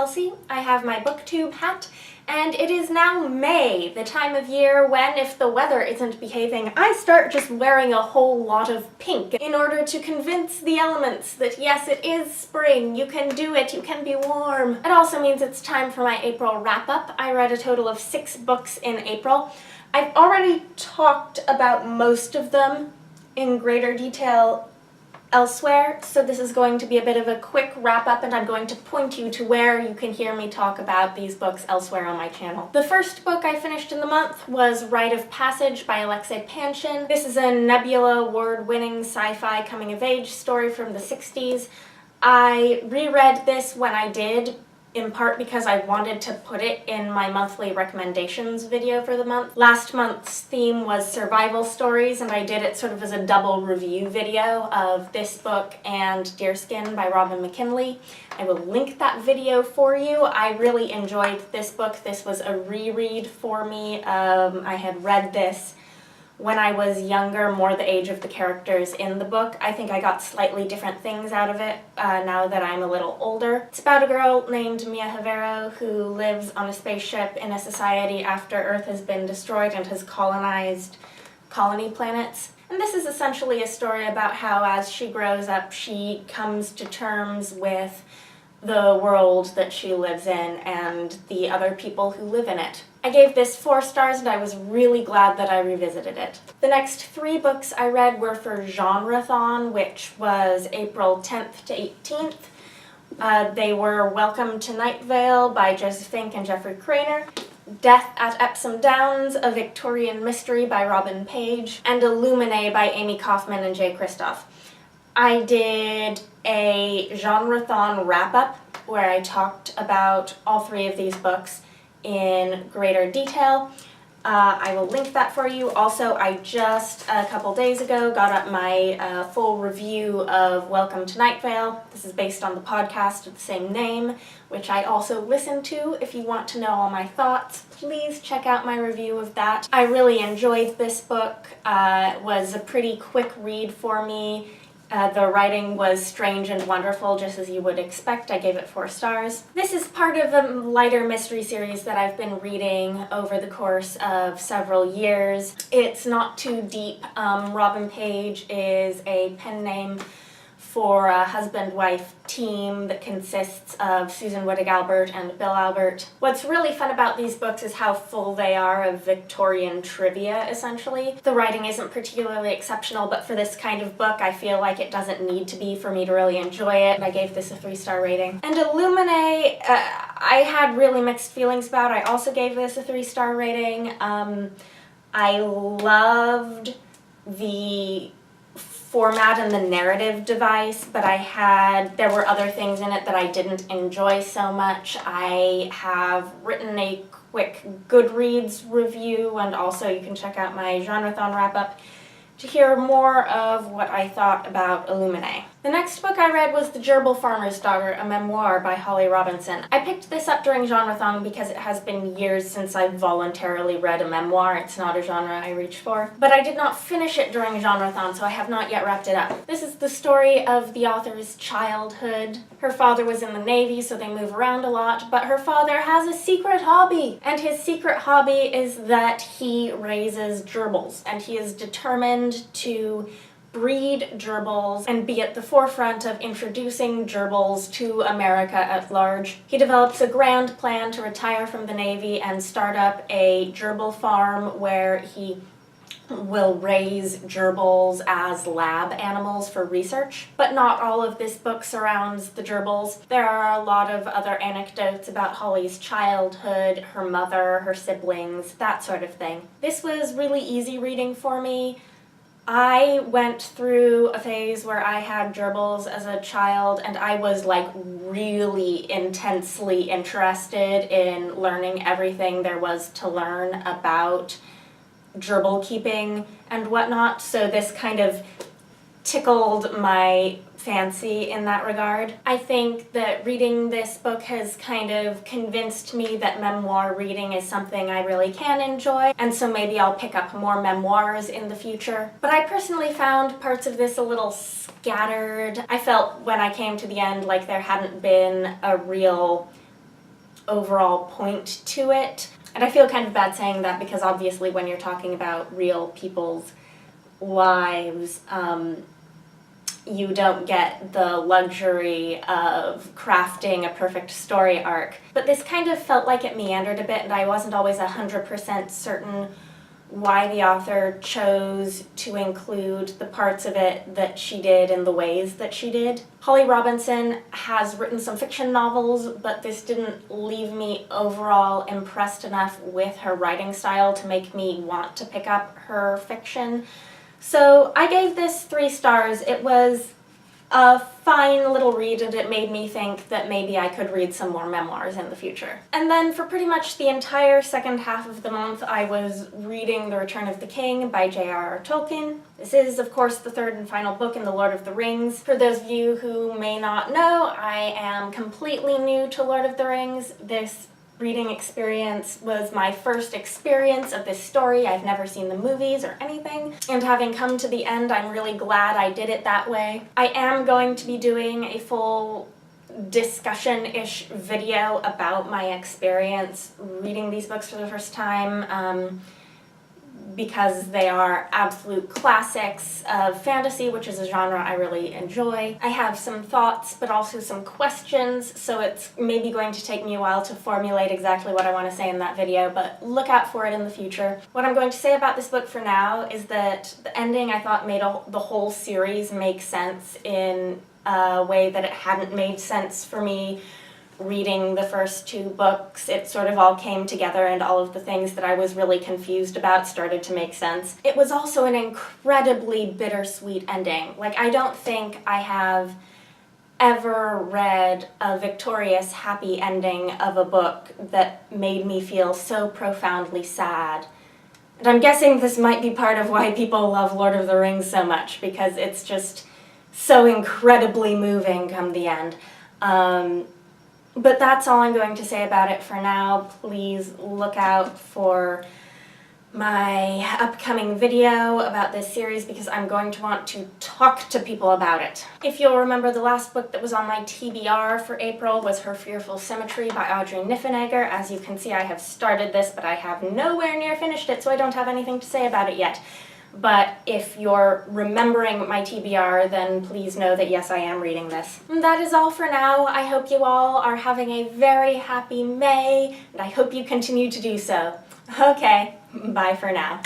Chelsea. I have my booktube hat, and it is now May, the time of year when, if the weather isn't behaving, I start just wearing a whole lot of pink in order to convince the elements that yes, it is spring, you can do it, you can be warm. It also means it's time for my April wrap-up. I read a total of 6 books in April. I've already talked about most of them in greater detail elsewhere, so this is going to be a bit of a quick wrap-up, and I'm going to point you to where you can hear me talk about these books elsewhere on my channel. The first book I finished in the month was Rite of Passage by Alexei Panshin. This is a Nebula award-winning sci-fi coming-of-age story from the 60s. I reread this when I did, in part because I wanted to put it in my monthly recommendations video for the month. Last month's theme was survival stories, and I did it sort of as a double review video of this book and Deerskin by Robin McKinley. I will link that video for you. I really enjoyed this book. This was a reread for me. I had read this when I was younger, more the age of the characters in the book. I think I got slightly different things out of it now that I'm a little older. It's about a girl named Mia Havero who lives on a spaceship in a society after Earth has been destroyed and has colonized colony planets. And this is essentially a story about how, as she grows up, she comes to terms with the world that she lives in and the other people who live in it. I gave this 4 stars, and I was really glad that I revisited it. The next 3 books I read were for Genre-thon, which was April 10th to 18th. They were Welcome to Night Vale by Joseph Fink and Jeffrey Cranor, Death at Epsom Downs, a Victorian Mystery by Robin Paige, and Illuminae by Aime Kaufman and J. Kristoff. I did a Genre-thon wrap-up where I talked about all 3 of these books in greater detail. I will link that for you. Also, I just a couple days ago got up my full review of Welcome to Night Vale. This is based on the podcast of the same name, which I also listen to. If you want to know all my thoughts, please check out my review of that. I really enjoyed this book. It was a pretty quick read for me. The writing was strange and wonderful, just as you would expect. I gave it 4 stars. This is part of a lighter mystery series that I've been reading over the course of several years. It's not too deep. Robin Paige is a pen name for a husband-wife team that consists of Susan Wittig Albert and Bill Albert. What's really fun about these books is how full they are of Victorian trivia, essentially. The writing isn't particularly exceptional, but for this kind of book, I feel like it doesn't need to be for me to really enjoy it. I gave this a 3-star rating. And Illuminae, I had really mixed feelings about. I also gave this a 3-star rating. I loved the format and the narrative device, but there were other things in it that I didn't enjoy so much. I have written a quick Goodreads review, and also you can check out my Genre-thon wrap-up to hear more of what I thought about Illuminae. The next book I read was The Gerbil Farmer's Daughter, a memoir by Holly Robinson. I picked this up during Genre-thon because it has been years since I've voluntarily read a memoir. It's not a genre I reach for. But I did not finish it during Genre-thon, so I have not yet wrapped it up. This is the story of the author's childhood. Her father was in the Navy, so they move around a lot, but her father has a secret hobby. And his secret hobby is that he raises gerbils, and he is determined to breed gerbils and be at the forefront of introducing gerbils to America at large. He develops a grand plan to retire from the Navy and start up a gerbil farm where he will raise gerbils as lab animals for research. But not all of this book surrounds the gerbils. There are a lot of other anecdotes about Holly's childhood, her mother, her siblings, that sort of thing. This was really easy reading for me. I went through a phase where I had gerbils as a child, and I was like really intensely interested in learning everything there was to learn about gerbil keeping and whatnot, so this kind of tickled my fancy in that regard. I think that reading this book has kind of convinced me that memoir reading is something I really can enjoy, and so maybe I'll pick up more memoirs in the future. But I personally found parts of this a little scattered. I felt when I came to the end like there hadn't been a real overall point to it. And I feel kind of bad saying that because obviously when you're talking about real people's lives, you don't get the luxury of crafting a perfect story arc. But this kind of felt like it meandered a bit, and I wasn't always 100% certain why the author chose to include the parts of it that she did in the ways that she did. Holly Robinson has written some fiction novels, but this didn't leave me overall impressed enough with her writing style to make me want to pick up her fiction. So I gave this 3 stars. It was a fine little read, and it made me think that maybe I could read some more memoirs in the future. And then for pretty much the entire second half of the month, I was reading The Return of the King by J.R.R. Tolkien. This is, of course, the 3rd and final book in The Lord of the Rings. For those of you who may not know, I am completely new to Lord of the Rings. This reading experience was my first experience of this story. I've never seen the movies or anything, and having come to the end, I'm really glad I did it that way. I am going to be doing a full discussion-ish video about my experience reading these books for the first time, because they are absolute classics of fantasy, which is a genre I really enjoy. I have some thoughts, but also some questions, so it's maybe going to take me a while to formulate exactly what I want to say in that video, but look out for it in the future. What I'm going to say about this book for now is that the ending I thought made the whole series make sense in a way that it hadn't made sense for me reading the first 2 books. It sort of all came together, and all of the things that I was really confused about started to make sense. It was also an incredibly bittersweet ending. Like, I don't think I have ever read a victorious, happy ending of a book that made me feel so profoundly sad. And I'm guessing this might be part of why people love Lord of the Rings so much, because it's just so incredibly moving come the end. But that's all I'm going to say about it for now. Please look out for my upcoming video about this series, because I'm going to want to talk to people about it. If you'll remember, the last book that was on my TBR for April was Her Fearful Symmetry by Audrey Niffenegger. As you can see, I have started this, but I have nowhere near finished it, so I don't have anything to say about it yet. But if you're remembering my TBR, then please know that yes, I am reading this. And that is all for now. I hope you all are having a very happy May, and I hope you continue to do so. Okay, bye for now.